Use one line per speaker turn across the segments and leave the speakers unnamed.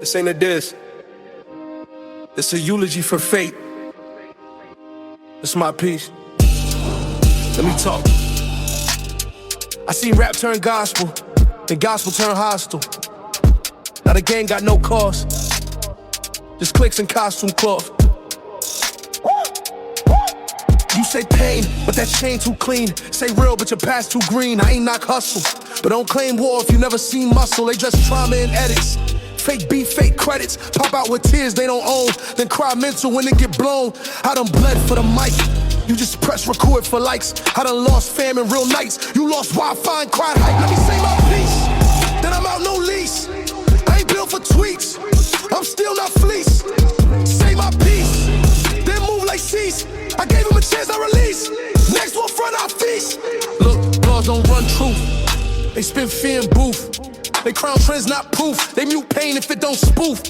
This ain't a diss. It's a eulogy for fate. It's my piece. Let me talk. I seen rap turn gospel, then gospel turn hostile. Now the game got no cost, just clicks and costume cloth. You say pain, but that chain too clean. Say real, but your past too green. I ain't knock hustle, but don't claim war if you never seen muscle. They dress trauma in edits. Fake beef, fake credits. Pop out with tears they don't own, then cry mental when it get blown. I done bled for the mic. You just press record for likes. I done lost fam in real nights. You lost Wi-Fi and cried hype. Let me say my piece, then I'm out no lease. I ain't built for tweets, I'm still not fleece. Say my piece, then move like cease. I gave him a chance, I release. Next one front, I feast. Look, laws don't run truth. They spin fear in booth. They crown trends, not proof. They mute pain if it don't spoof.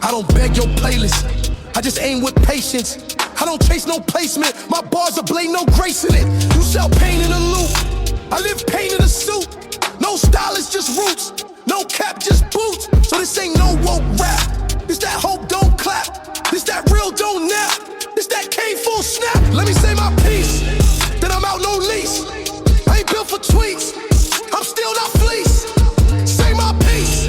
I don't beg your playlist, I just aim with patience. I don't chase no placement, my bars are blade, no grace in it. You sell pain in a loop, I live pain in a suit. No style, it's just roots. No cap, just boots. So this ain't no woke rap. This that hope don't clap. This that real don't nap. This that K full snap. Let me say my piece, then I'm out no lease. I ain't built for tweets, I'm still not fleece. Say my piece,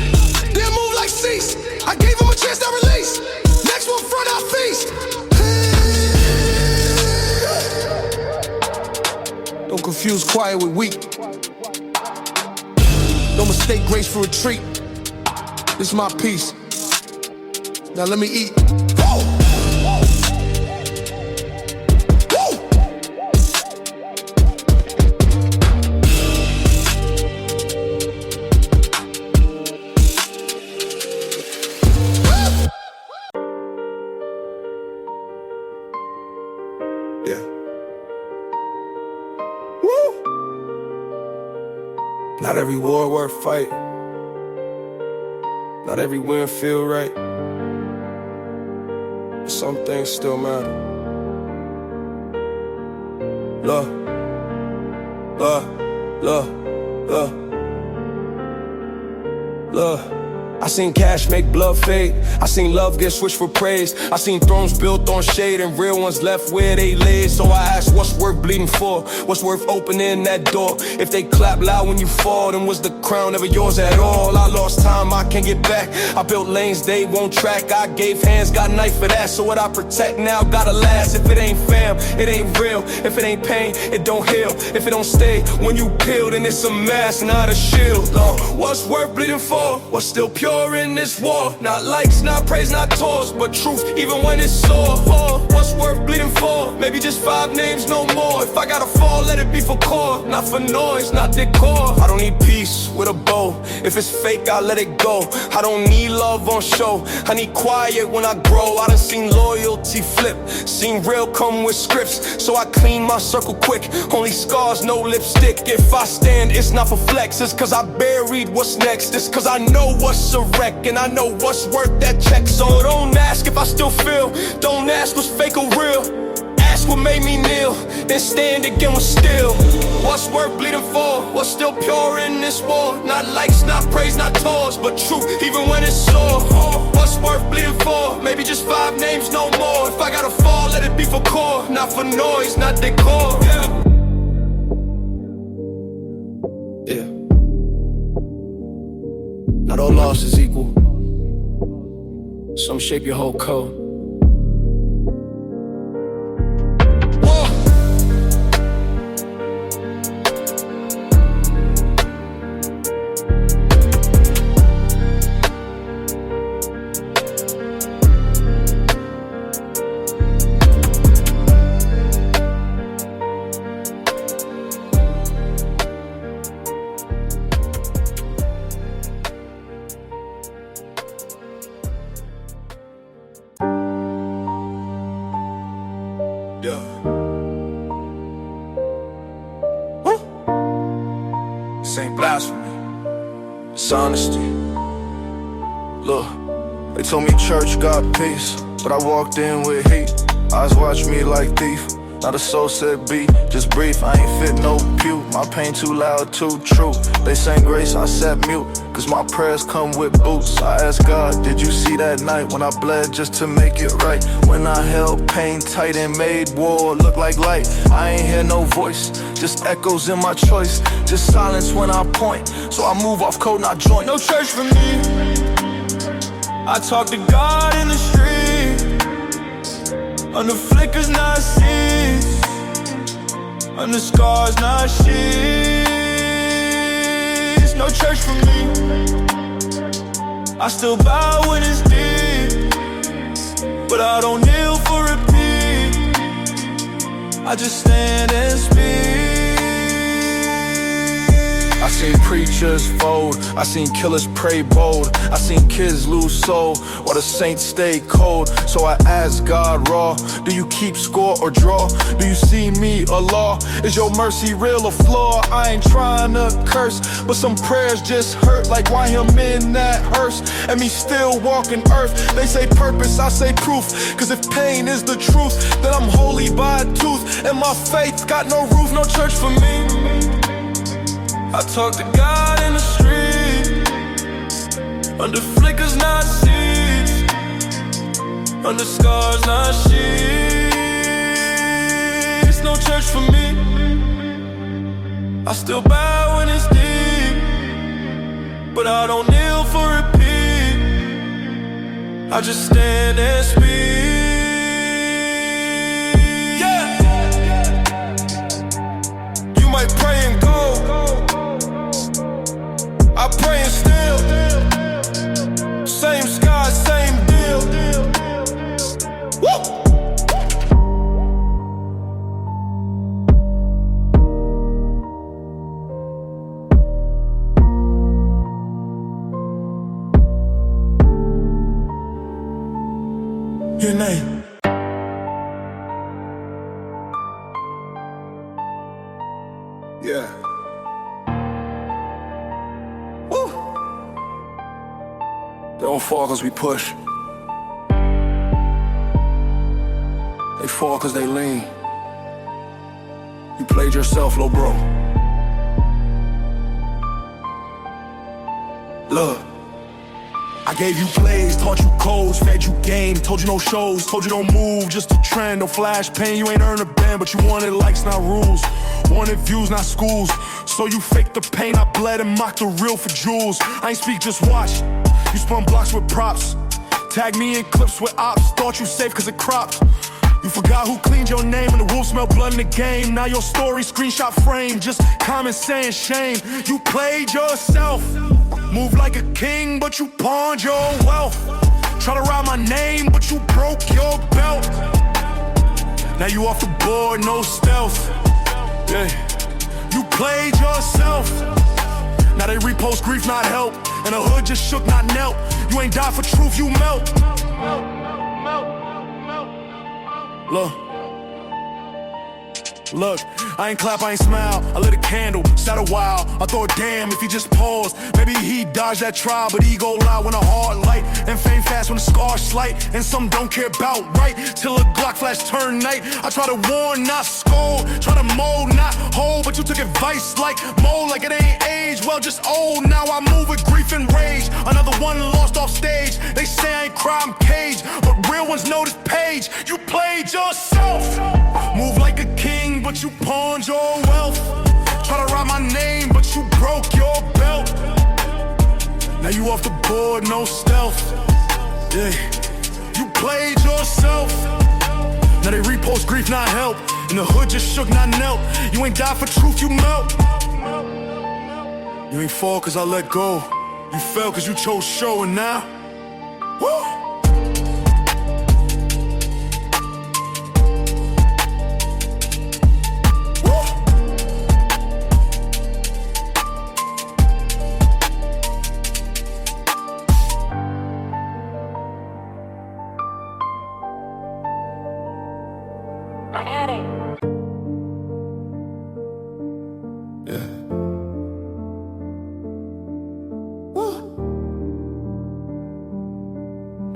then move like cease. I gave him a chance to release. Next one front, I feast. Don't confuse quiet with weak. Don't mistake grace for retreat. This is my piece. Now let me eat. Whoa. Not every war worth fight. Not every win feel right. But some things still matter. Love, love, love, love, love. I seen cash make blood fade. I seen love get switched for praise. I seen thrones built on shade and real ones left where they lay. So I asked, what's worth bleeding for? What's worth opening that door? If they clap loud when you fall, then was the crown ever yours at all? I lost time, I can't get back. I built lanes they won't track. I gave hands, got a knife for that. So what I protect now gotta last. If it ain't fam, it ain't real. If it ain't pain, it don't heal. If it don't stay when you peel, then it's a mask, not a shield. What's worth bleeding for? What's still pure in this war? Not likes, not praise, not tours, but truth even when it's sore. What's worth bleeding for? Maybe just 5 names, no more. If I gotta fall, let it be for core, not for noise, not decor. I don't need peace with a bow. If it's fake, I'll let it go. I don't need love on show, I need quiet when I grow. I done seen loyalty flip, seen real come with scripts. So I clean my circle quick, only scars, no lipstick. If I stand, it's not for flex, it's cause I buried what's next. It's cause I know what's a wreck, and I know what's worth that check. So don't ask if I still feel, don't ask what's fake or real. Ask what made me kneel, then stand again with still. What's worth bleeding for? What's still pure in this war? Not likes, not praise, not tours, but truth even when it's sore. What's worth bleeding for? Maybe just 5 names, no more. If I gotta fall, let it be for core, not for noise, not decor. Yeah. Not all loss is equal. Some shape your whole code. Yeah. This ain't blasphemy, it's honesty. Look, they told me church got peace, but I walked in with heat. Eyes watch me like thief.
Now the soul said be, just breathe, I ain't fit no pew. My pain too loud, too true. They sang grace, I sat mute, cause my prayers come with boots. I asked God, did you see that night when I bled just to make it right? When I held pain tight and made war look like light. I ain't hear no voice, just echoes in my choice. Just silence when I point, so I move off code, not joint.
No church for me. I talk to God in the street, under flickers, not seeds, under scars, not sheets. No church for me. I still bow when it's deep, but I don't kneel for repeat. I just stand and speak.
I seen preachers fold, I seen killers pray bold, I seen kids lose soul while the saints stay cold. So I asked God raw, do you keep score or draw? Do you see me or law? Is your mercy real or flaw? I ain't trying to curse, but some prayers just hurt. Like why him in that hearse and me still walking earth? They say purpose, I say proof, cause if pain is the truth, then I'm holy by a tooth, and my faith got no roof. No church for me. I talk to God in the street, under flickers, not seeds, under scars, not sheets. No church for me. I still bow when it's deep, but I don't kneel for repeat. I just stand and speak. Yeah. You might pray and go, I pray and still, same sky, same deal. Woo! Your name. Yeah. They don't fall cause we push. They fall cause they lean. You played yourself, lil' bro. Look, I gave you plays, taught you codes, fed you game, told you no shows, told you don't move, just a trend, no flash pain. You ain't earned a band, but you wanted likes, not rules. Wanted views, not schools. So you faked the pain, I bled and mocked the real for jewels. I ain't speak, just watch. You spun blocks with props, tag me in clips with ops. Thought you safe cause it cropped. You forgot who cleaned your name and the wolves smell blood in the game. Now your story screenshot frame, just comments saying shame. You played yourself, moved like a king but you pawned your wealth. Try to ride my name but you broke your belt. Now you off the board, no stealth. Yeah. You played yourself. Now they repost grief, not help. And the hood just shook, not knelt. You ain't died for truth, you melt. Look, I ain't clap, I ain't smile. I lit a candle, sat a while. I thought, damn, if he just paused, maybe he dodged that trial. But ego loud when a hard light, and fame fast when the scars slight. And some don't care about right, till a Glock flash turn night. I try to warn, not scold, try to mold, not hold. But you took advice like mold, like it ain't age. Well, just old, now I move with grief and rage. Another one lost off stage. They say I ain't cry, I'm caged, but real ones know this page. You played yourself. Move like a king, but you pawned your wealth. Try to write my name, but you broke your belt. Now you off the board, no stealth. Yeah, you played yourself. Now they repost grief, not help. And the hood just shook, not knelt. You ain't died for truth, you melt. You ain't fall cause I let go. You fell cause you chose show, and now, woo!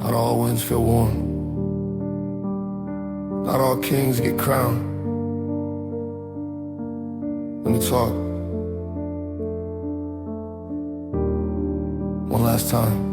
Not all winds feel warm. Not all kings get crowned. Let me talk. One last time.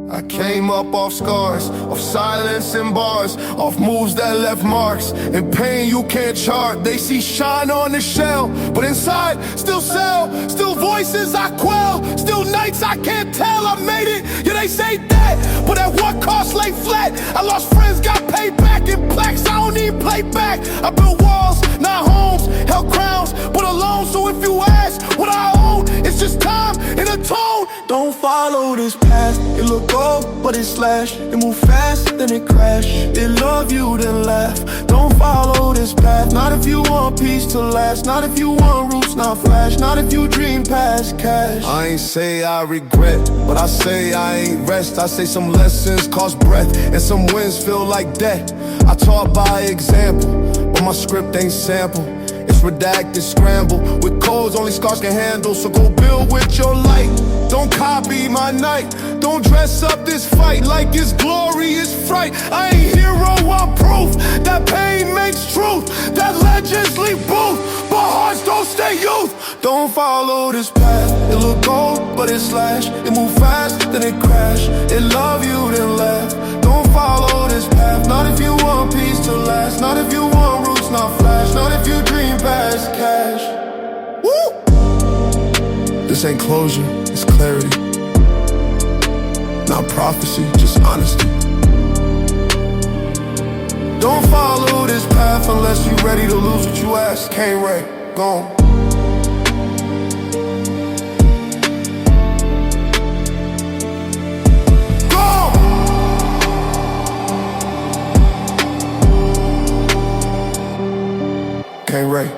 I came up off scars, off silence and bars, off moves that left marks, and pain you can't chart. They see shine on the shell, but inside still sell, still voices I quell, still nights I can't tell I made it. Yeah, they say that, but at what cost lay flat? I lost friends, got paid back in plaques, I don't even play back. I built walls, not homes, held crowns, but alone. So if you ask what I own, it's just time and a tone. Don't follow this path. It look old, but it slash. It move fast, then it crash. They love you, then laugh. Don't follow this path. Not if you want peace to last. Not if you want roots, not flash. Not if you dream past cash. I ain't say I regret, but I say I ain't rest. I say some lessons cost breath, and some wins feel like death. I taught by example, but my script ain't sample. It's redacted, scramble with codes only scars can handle. So go build with your light. Don't copy my night. Don't dress up this fight like it's glory, it's fright. I ain't hero, I'm proof that pain makes truth, that legends leave booth, but hearts don't stay youth. Don't follow this path. It look gold, but it slash. It move fast, then it crash. It love you, then laugh. Don't follow this path. Not if you want peace to last. Not if you want roots, not flash. Not if you dream past cash. Woo! This ain't closure, it's clarity. Not prophecy, just honesty. Don't follow this path unless you ready to lose what you ask. Can't wait, gone. Can't wait.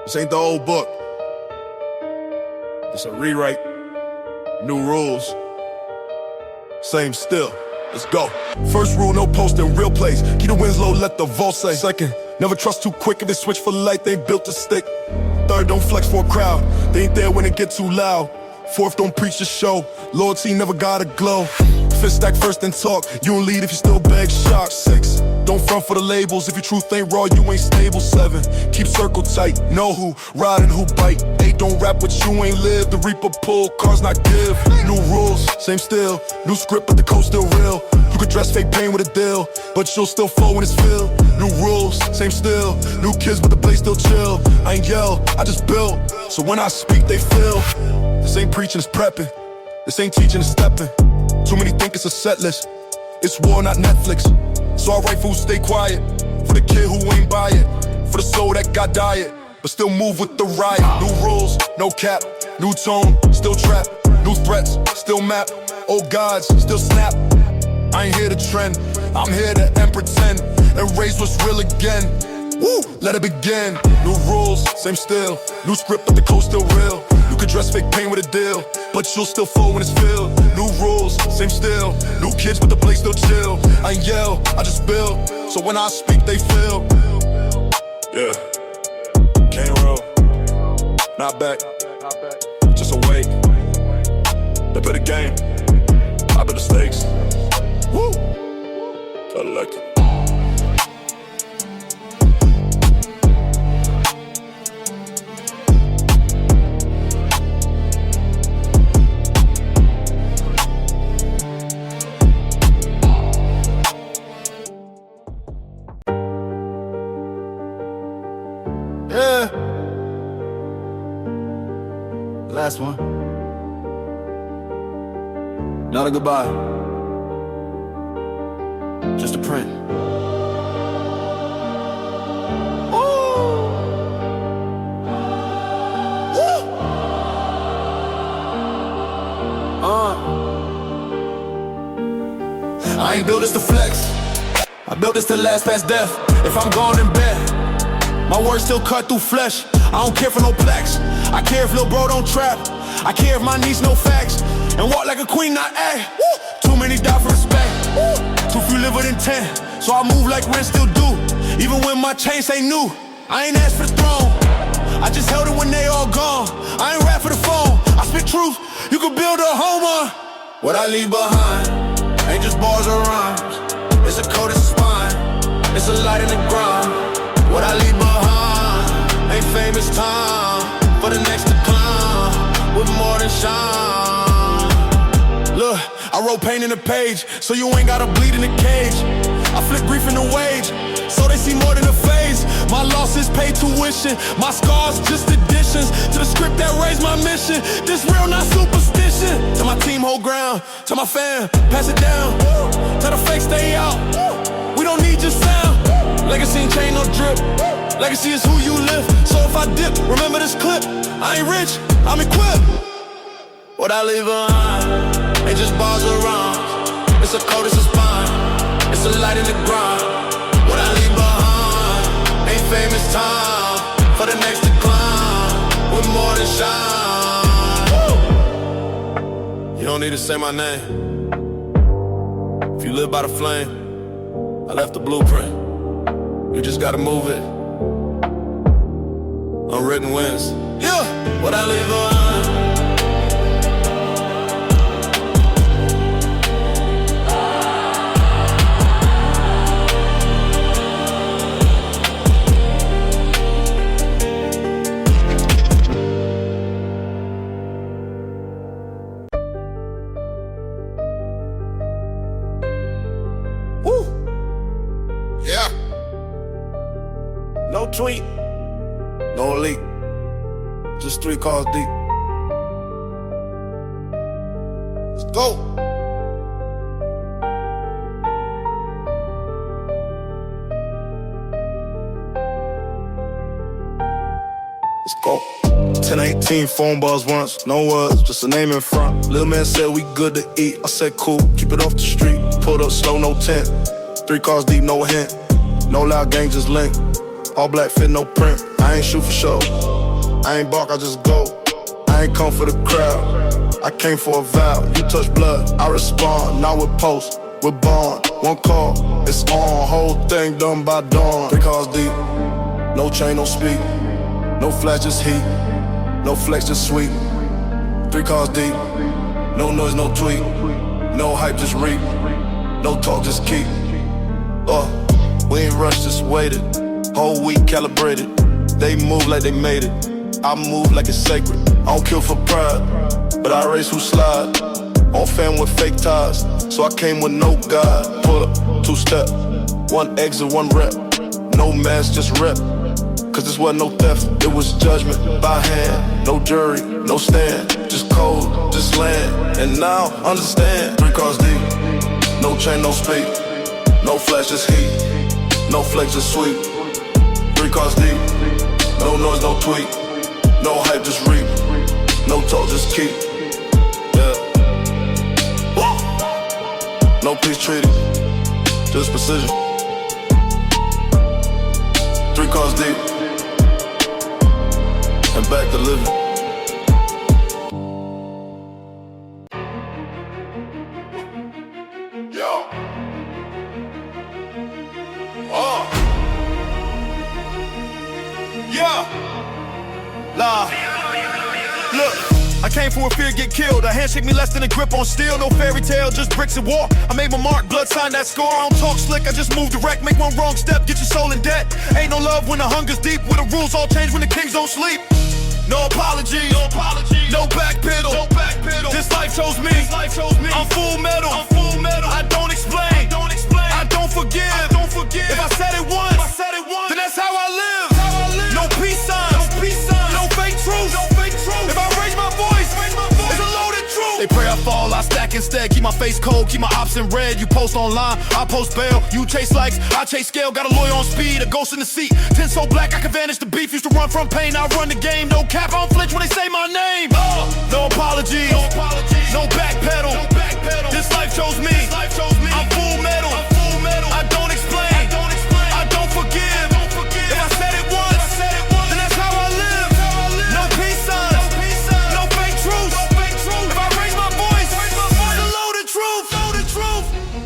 This ain't the old book. It's a rewrite. New rules. Same still. Let's go. First rule, no posting, real plays. Keep the wins low, let the vault say. Second, never trust too quick. If they switch for light, they ain't built to stick. Third, don't flex for a crowd. They ain't there when it get too loud. Fourth, don't preach the show. Loyalty never gotta glow. Fifth, stack first and talk. You don't lead if you still beg shock. Six, don't front for the labels. If your truth ain't raw, you ain't stable. Seven, keep circle tight. Know who ride and who bite. Eight, don't rap what you ain't live. The reaper pull, cars not give. New rules, same still. New script, but the code still real. You could dress fake pain with a deal, but you'll still flow when it's filled. New rules, same still. New kids, but the place still chill. I ain't yell, I just build. So when I speak, they feel. This ain't preaching, it's prepping. This ain't teaching, it's stepping. Too many think it's a set list. It's war, not Netflix. So I write fools, stay quiet. For the kid who ain't buy it. For the soul that got diet, but still move with the riot. New rules, no cap. New tone, still trap. New threats, still map. Old gods, still snap. I ain't here to trend, I'm here to end pretend and raise what's real again. Woo, let it begin. New rules, same still. New script, but the code still real. You could dress fake pain with a deal, but you'll still flow when it's filled. New rules, same still. New kids, but the place still chill. I ain't yell, I just build. So when I speak, they feel. Yeah, can't roll. Not back, just awake. They play the game, I bet the stakes. Woo! I like it. Yeah. Last one. Not a goodbye. Just a print. I ain't built this to flex. I built this to last past death. If I'm gone in bed, my words still cut through flesh. I don't care for no plaques. I care if lil' bro don't trap. I care if my niece know facts and walk like a queen, not act. Too many die for respect. Proof you live with intent, so I move like rent still do. Even when my chains ain't new, I ain't asked for the throne. I just held it when they all gone. I ain't rap for the phone. I spit truth, you can build a home on. What I leave behind ain't just bars or rhymes. It's a code, it's a spine. It's a light in the grind. What I leave behind ain't famous time for the next to climb with more than shine. Look, I wrote pain in the page, so you ain't gotta bleed in the cage. I flip grief in the wage, so they see more than a phase. My losses pay tuition, my scars just additions to the script that raised my mission. This real, not superstition. Tell my team hold ground, tell my fam pass it down. Tell the fake stay out, we don't need your sound. Legacy ain't chain, no drip. Legacy is who you live. So if I dip, remember this clip. I ain't rich, I'm equipped. What I leave behind ain't just bars or rhymes. It's a code, it's a spine. It's a light in the grind. What I leave behind ain't famous time for the next to climb with more than shine. Woo! You don't need to say my name. If you live by the flame, I left the blueprint. You just gotta move it. Unwritten wins. Yeah, what I leave behind. No tweet, no leak, just 3 calls deep. Let's go. Let's go. 10-18 phone balls once, no words, just a name in front. Lil' man said we good to eat, I said cool, keep it off the street. Pulled up slow, no tent, 3 cars deep, no hint. No loud gang, just link. All black fit, no print. I ain't shoot for show. I ain't bark, I just go. I ain't come for the crowd. I came for a vow. You touch blood, I respond. Not with post, with bond. 1 call, it's on. Whole thing done by dawn. 3 cars deep. No chain, no speed. No flash, just heat. No flex, just sweet. 3 cars deep. No noise, no tweet. No hype, just reap. No talk, just keep. We ain't rushed, just waited. Whole week calibrated. They move like they made it. I move like it's sacred. I don't kill for pride, but I race who slide. On fam with fake ties, so I came with no guide. Pull up, 2 step, 1 exit, 1 rep. No mask, just rep. Cause this wasn't no theft, it was judgment by hand. No jury, no stand, just code, just land. And now, understand. 3 cars deep, no chain, no speed. No flash, just heat. No flex, just sweet. 3 cars deep. No noise, no tweet. No hype, just reap. No talk, just keep. Yeah. No peace treaty, just precision. 3 cars deep. And back to living. Look, I came from where fear get killed. A handshake me less than a grip on steel. No fairy tale, just bricks and war. I made my mark, blood sign that score. I don't talk slick, I just move direct. Make 1 wrong step, get your soul in debt. Ain't no love when the hunger's deep. Where the rules all change when the kings don't sleep. No apology, no backpedal. This life chose me. I'm full metal. I don't explain. I don't forgive. If I said it once, then that's how I live. No peace signs, no fake truth. If I raise my voice, it's a loaded truth. They pray I fall, I stack instead. Keep my face cold, keep my ops in red. You post online, I post bail. You chase likes, I chase scale. Got a lawyer on speed, a ghost in the seat. 10 so black, I can vanish the beef. Used to run from pain, I run the game. No cap, I don't flinch when they say my name. No apologies, no backpedal. This life chose me. I'm full metal. I don't explain. I don't forgive. If I said it once, then that's how I live. No peace signs, no fake truth. If I raise my voice, it's a loaded truth.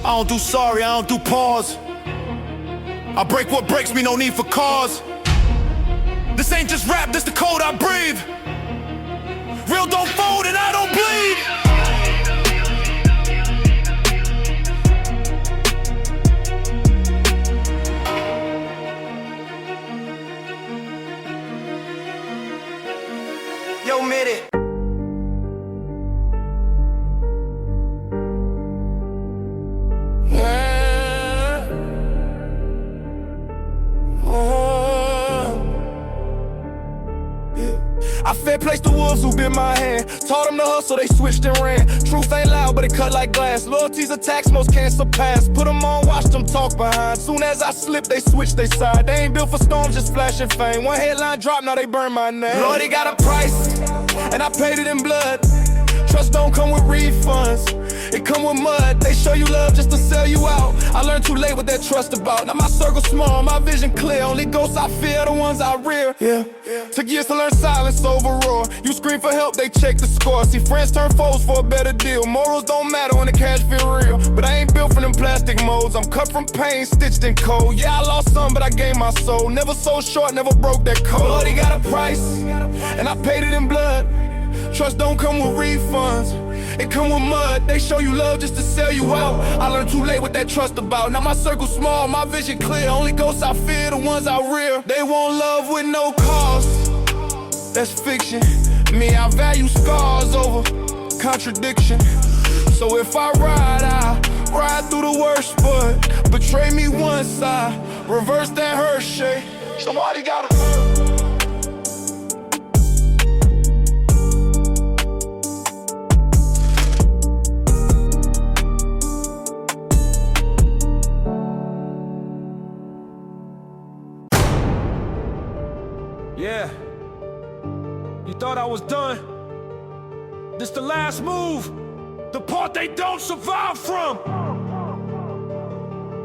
I don't do sorry, I don't do pause. I break what breaks me, no need for cause. This ain't just rap, this the code I breathe. Real don't fold and I don't bleed. Yo, Midi. I fair place the wolves who bit my hand. Taught them to hustle, they switched and ran. Truth ain't loud, but it cut like glass. Loyalty's a tax most can't surpass. Put them on, watch them talk behind. Soon as I slip, they switch they side. They ain't built for storms, just flashing fame. One headline drop, now they burn my name. Lord, it got a price, and I paid it in blood. Trust don't come with refunds, it come with mud. They show you love just to sell you out. I learned too late what that trust about. Now my circle small, my vision clear. Only ghosts I fear, the ones I rear. Yeah. Took years to learn silence over roar. You scream for help, they check the score. See friends turn foes for a better deal. Morals don't matter when the cash feel real. But I ain't built from them plastic molds. I'm cut from pain, stitched in cold. Yeah, I lost some, but I gained my soul. Never sold short, never broke that code. Lord, he got a price, and I paid it in blood. Trust don't come with refunds, it come with mud. They show you love just to sell you out. I learned too late what that trust about. Now my circle small, my vision clear. Only ghosts I fear, the ones I rear. They want love with no cause, that's fiction. Me, I value scars over contradiction. So if I ride through the worst. But betray me once, I reverse that Hershey. Somebody gotta
Yeah, you thought I was done? This the last move, the part they don't survive from.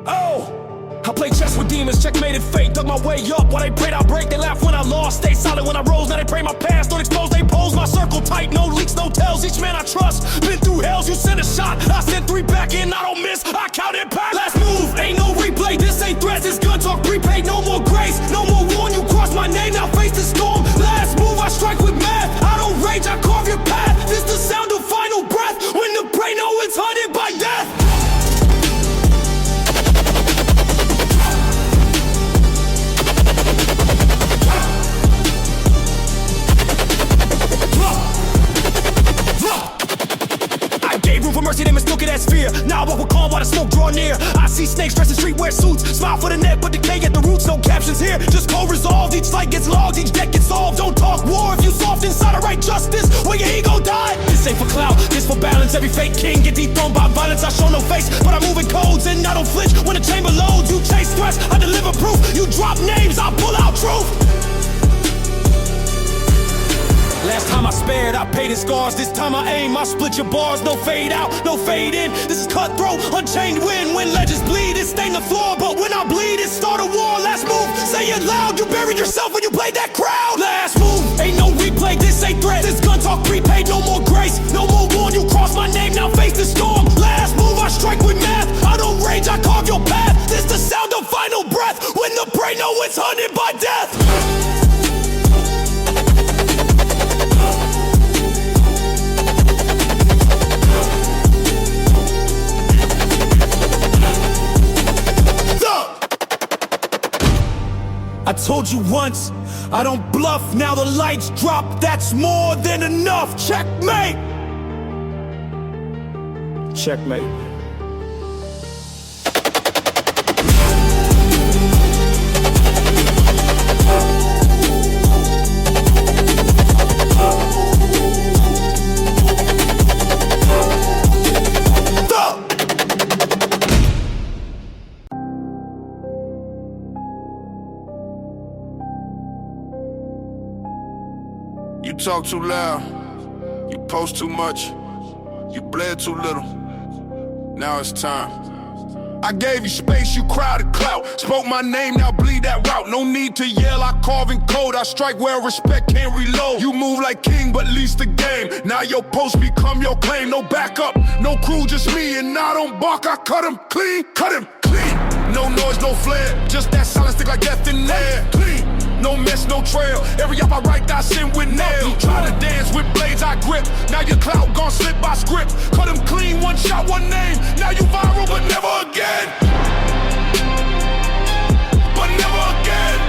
Oh, I played chess with demons, checkmated fate. Dug my way up while they prayed I'd break. They laughed when I lost, stayed solid when I rose. Now they pray my past, don't expose, they pose. My circle tight, no leaks, no tells. Each man I trust, been through hells. You send a shot, I send three back in. I don't miss, I count impact. Last move, ain't no replay. This ain't threats, this gun talk prepaid. No more grace, no more warn. You cross my name, now face the storm. Last move, I strike with math. I don't rage, I carve your path. This the sound of final breath. When the prey know it's hunted by death. For mercy, they mistook it as fear. Now I walk with calm while the smoke draw near. I see snakes dressed in streetwear suits. Smile for the net, but decay at the roots. No captions here, just cold resolved. Each fight gets logged, each deck gets solved. Don't talk war if you soft inside a right justice. Where your ego died. This ain't for clout, this for balance. Every fake king get dethroned by violence. I show no face, but I'm moving codes and I don't flinch. When the chamber loads, you chase threats, I deliver proof. You drop names, I pull out truth. Last time I spared, I paid in scars. This time I aim, I split your bars. No fade out, no fade in. This is cutthroat, unchained wind. When legends bleed, it stain the floor. But when I bleed, it start a war. Last move, say it loud. You buried yourself when you played that crowd. Last move, ain't no replay. This ain't threat. This gun talk prepaid. No more grace, no more warn. You cross my name, now face the storm. Last move, I strike with math. I don't rage, I carve your path. This the sound of final breath. When the prey know it's hunted by death. I told you once, I don't bluff, now the lights drop, that's more than enough. Checkmate! Checkmate.
You talk too loud, you post too much, you bled too little. Now it's time. I gave you space, you crowded clout. Spoke my name, now bleed that route. No need to yell, I carve in code. I strike where respect can't reload. You move like king, but least the game. Now your post become your claim. No backup, no crew, just me. And I don't bark, I cut him clean, cut him clean. No noise, no flare, just that silence stick like death in there. Clean, no mess, no trail. Every up I write, I send with nails. Try to dance with blades, I grip. Now your clout gon' slip by script. Cut him clean, one shot, one name. Now you viral, but never again. But never again.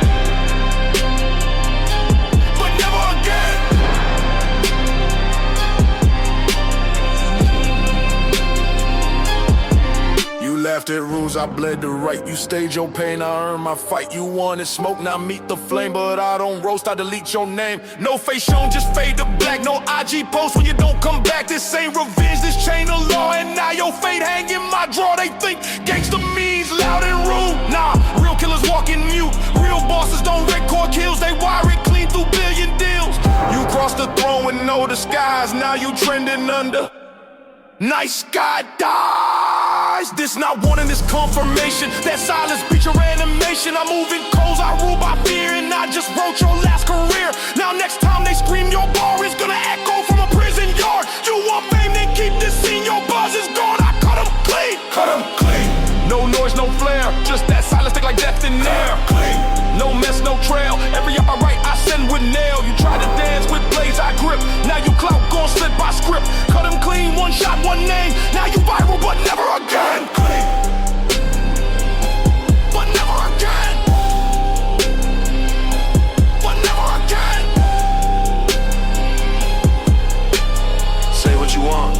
But never again. You laughed at rules, I bled the right. You staged your pain, I earned my fight. You wanted smoke, now meet the flame. But I don't roast, I delete your name. No face shown, just fade to black. No IG post when you don't come back. This ain't revenge, this chain of law. And now your fate hang in my drawer. They think gangsta means loud and rude. Nah, real killers walk in mute. Real bosses don't record kills. They wire it clean through billion deals. You crossed the throne with no disguise. Now you trending under nice guy dies. This not warning, this confirmation. That silence beat your animation. I'm moving coals, I rule by fear. And I just wrote your last career. Now next time they scream your bar is gonna echo from a prison yard. You want fame, then keep this scene. Your buzz is gone, I cut him clean. Cut him clean. No noise, no flare, just that silence stick like death in there. Clean. No mess, no trail. Every up I write, I send with nail. You try to dance with blades, I grip. Now you clout gon' slip by script. Cut him clean, one shot, one name. Now you viral, but never again. Clean. But never again. But never again. Say what you want,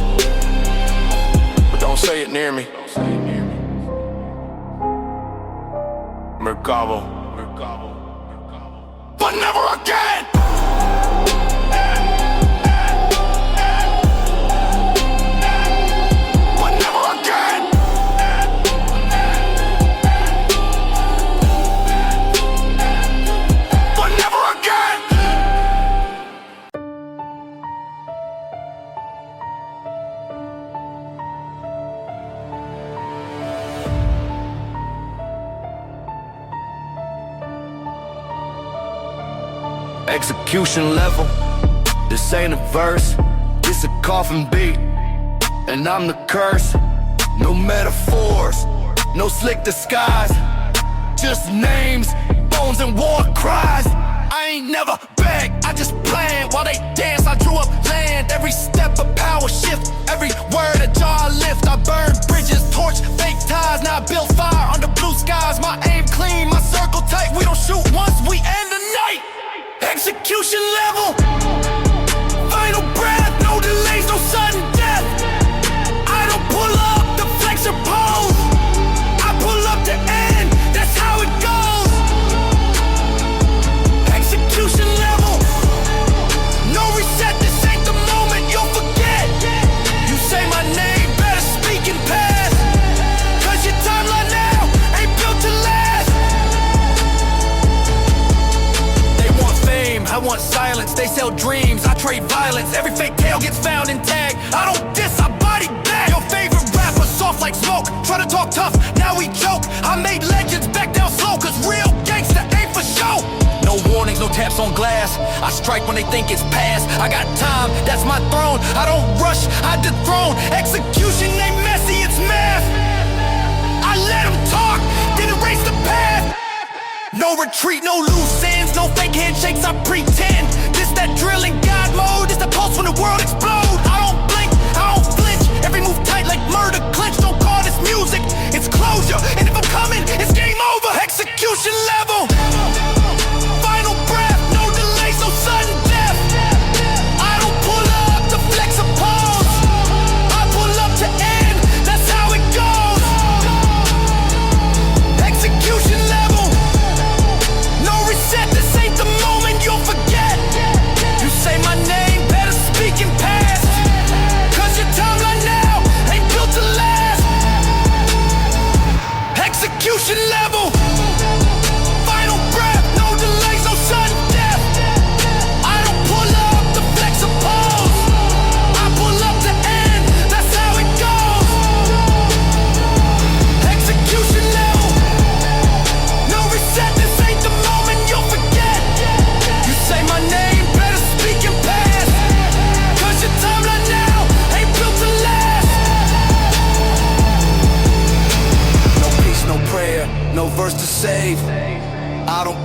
but don't say it near me. Mercado. But never again. But never again. But never again.
Execution level, this ain't a verse, this a coffin beat, and I'm the curse. No metaphors, no slick disguise, just names, bones and war cries. I ain't never begged, I just planned while they dance. I drew up land, every step a power shift, every word a jar I lift. I burn bridges, torch fake ties, now I build fire under blue skies. My aim clean, my circle tight, we don't shoot once, we end the night. Execution level, final breath, no delays, no sudden death. I don't pull up to flex or pose, I pull up to end, that's how it goes. Execution level, no reset, this ain't the moment you'll forget. You say my name, better speak in past, cause your timeline now ain't built to last. I want silence, they sell dreams, I trade violence. Every fake tale gets found and tagged. I don't diss, I body bag. Your favorite rapper, soft like smoke, try to talk tough, now we joke. I made legends back down slow, cause real gangsta ain't for show. No warnings, no taps on glass, I strike when they think it's past. I got time, that's my throne, I don't rush, I dethrone. Execution ain't messy, it's math. I let them talk, then erase the path. No retreat, no loose ends, no fake handshakes, I pretend. This that drilling God mode, this the pulse when the world explodes. I don't blink, I don't flinch, every move tight like murder clinch. Don't call this music, it's closure, and if I'm coming, it's game over. Execution level, final breath, no delays, no sudden death. I don't pull up to flex a pose, I pull up to end, that's how it goes. Execution level, no reset, this ain't the moment you'll forget. You say my name, better speak in past, cause your timeline now ain't built to last. Execution level, final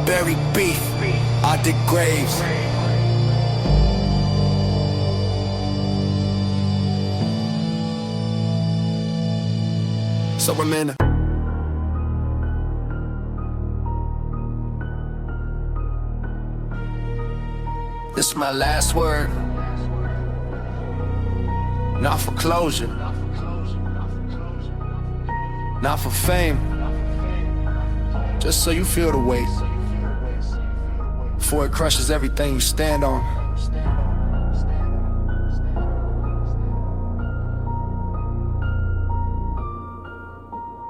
bury beef, I dig graves. So I'm in This is my last word. Not for closure, not for fame, just so you feel the weight before it crushes everything you stand on.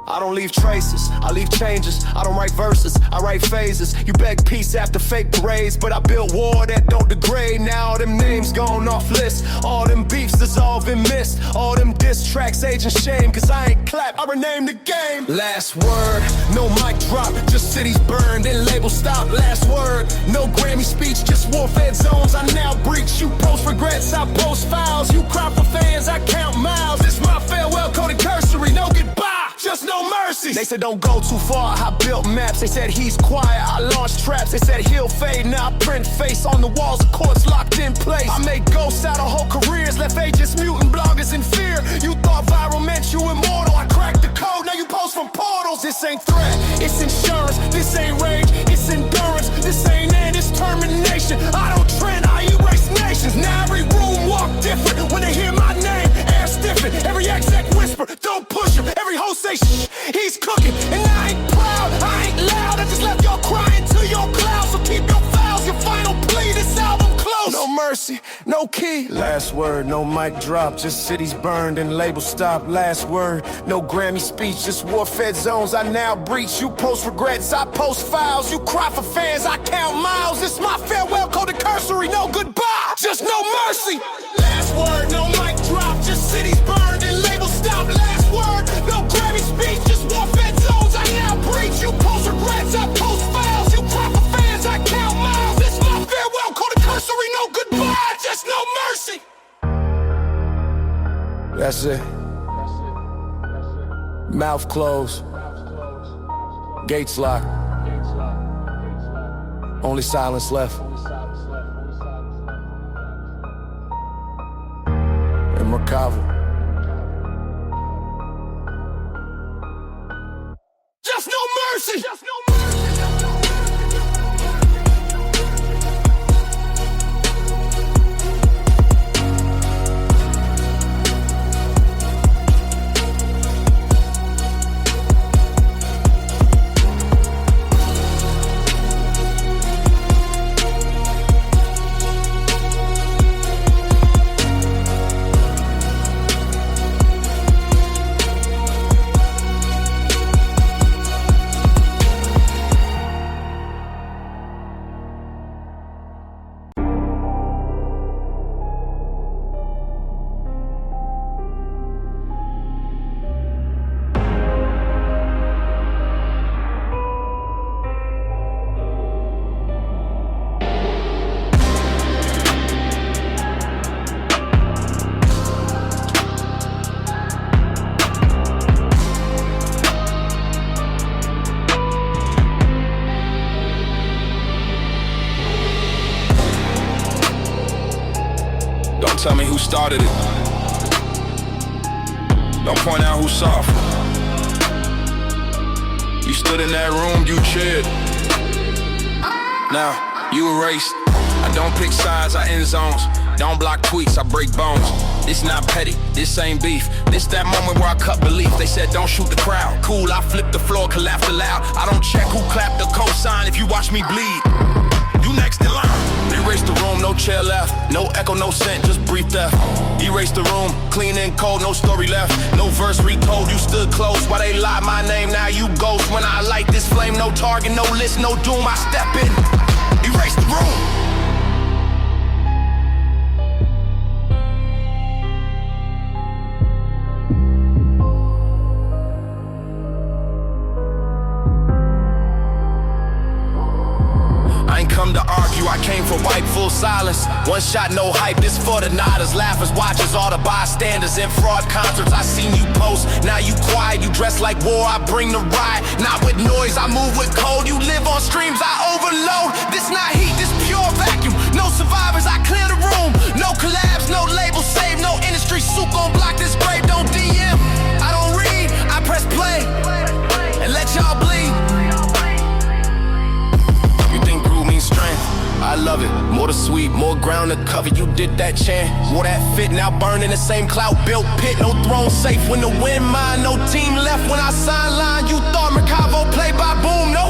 I don't leave traces, I leave changes. I don't write verses, I write phases. You beg peace after fake parades, but I built war that don't degrade. Now all them names gone off list, all them beefs dissolve and mist, all them diss tracks age and shame. Cause I ain't clap, I rename the game. Last word, no mic drop, just cities burned and labels stop. Last word, no Grammy speech, just war-fed zones I now breach. You post regrets, I post files. You cry for fans, I count miles. It's my farewell coded cursory, no goodbye, just no mercy. They said don't go too far, I built maps. They said he's quiet, I launched traps. They said he'll fade, now I print face on the walls of courts locked in place. I made ghosts out of whole careers, left agents muting bloggers in fear. You thought viral meant you immortal, I cracked the code, now you post from portals. This ain't threat, it's insurance. This ain't rage, it's endurance. This ain't end, it's termination. I don't trend, I erase nations. Now every room walk different when they hear my name. Air stiffen, every exec whisper, don't push him. Every host say shh, he's cooking. And I ain't proud, I ain't loud. I just left y'all crying to your clouds. So keep your files, your final plea. This album close. No mercy, no key. Last word, no mic drop, just cities burned and labels stopped. Last word, no Grammy speech, just war-fed zones I now breach. You post regrets, I post files. You cry for fans, I count miles. It's my farewell coded cursory, no goodbye, just no mercy. Last word, no mic drop, just cities burned and labels stopped. Last word, no Grammy speech, just war-fed zones I now breach. You post regrets, I post files. You cry for fans, I count miles. It's my farewell coded cursory, no goodbye, just no mercy. That's it. Mouth closed, gates locked, only silence left. And Merkava. Just no mercy! Just no mercy! Tell me who started it. Don't point out who's soft. You stood in that room, you cheered. Now, you erased. I don't pick sides, I end zones. Don't block tweets, I break bones. This not petty, this ain't beef. This that moment where I cut belief. They said don't shoot the crowd. Cool, I flip the floor, collapse aloud. I don't check who clapped the cosign if you watch me bleed. You next in line. Erase the room, no chair left. No echo, no scent, just brief death. Erase the room, clean and cold, no story left. No verse retold, you stood close. Why they lie my name, now you ghost. When I light this flame, no target, no list, no doom. I step in, erase the room. ain't come to argue, I came for white, full silence. One shot, no hype, this for the nodders, laughers, watchers, all the bystanders. In fraud concerts, I seen you post, now you quiet. You dress like war, I bring the riot. Not with noise, I move with cold. You live on streams, I overload. This not heat, this pure vacuum. No survivors, I clear the room. No collabs, no labels, save no industry. Suit gon' block this grave, don't DM. I don't read, I press play and let y'all bleed. You think groove means strength? I love it, more the sweet, more ground to cover. You did that chant, wore that fit, now burning the same clout. Built pit, no throne safe when the wind mine. No team left when I sign line. You thought Mercavo played by boom, no.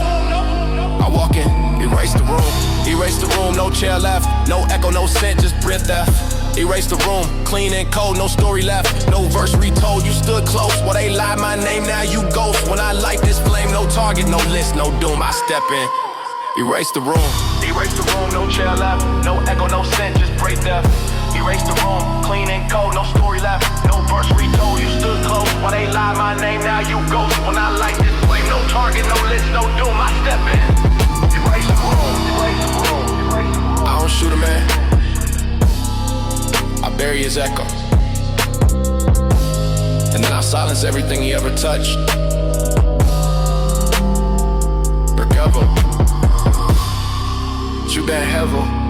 I walk in, erase the room, no chair left. No echo, no scent, just breath theft. Erase the room, clean and cold, no story left. No verse retold, you stood close. Well, they lied my name, now you ghost. When I light this flame, no target, no list, no doom. I step in, erase the room, no chair left. No echo, no scent, just break theft. Erase the room, clean and cold, no story left. No verse retold, you stood close. While they lie my name, now you ghost. When I light this flame, no target, no list, no doom. I step in, erase the room. I don't shoot a man, I bury his echo, and then I silence everything he ever touched. Recover, you been heavy.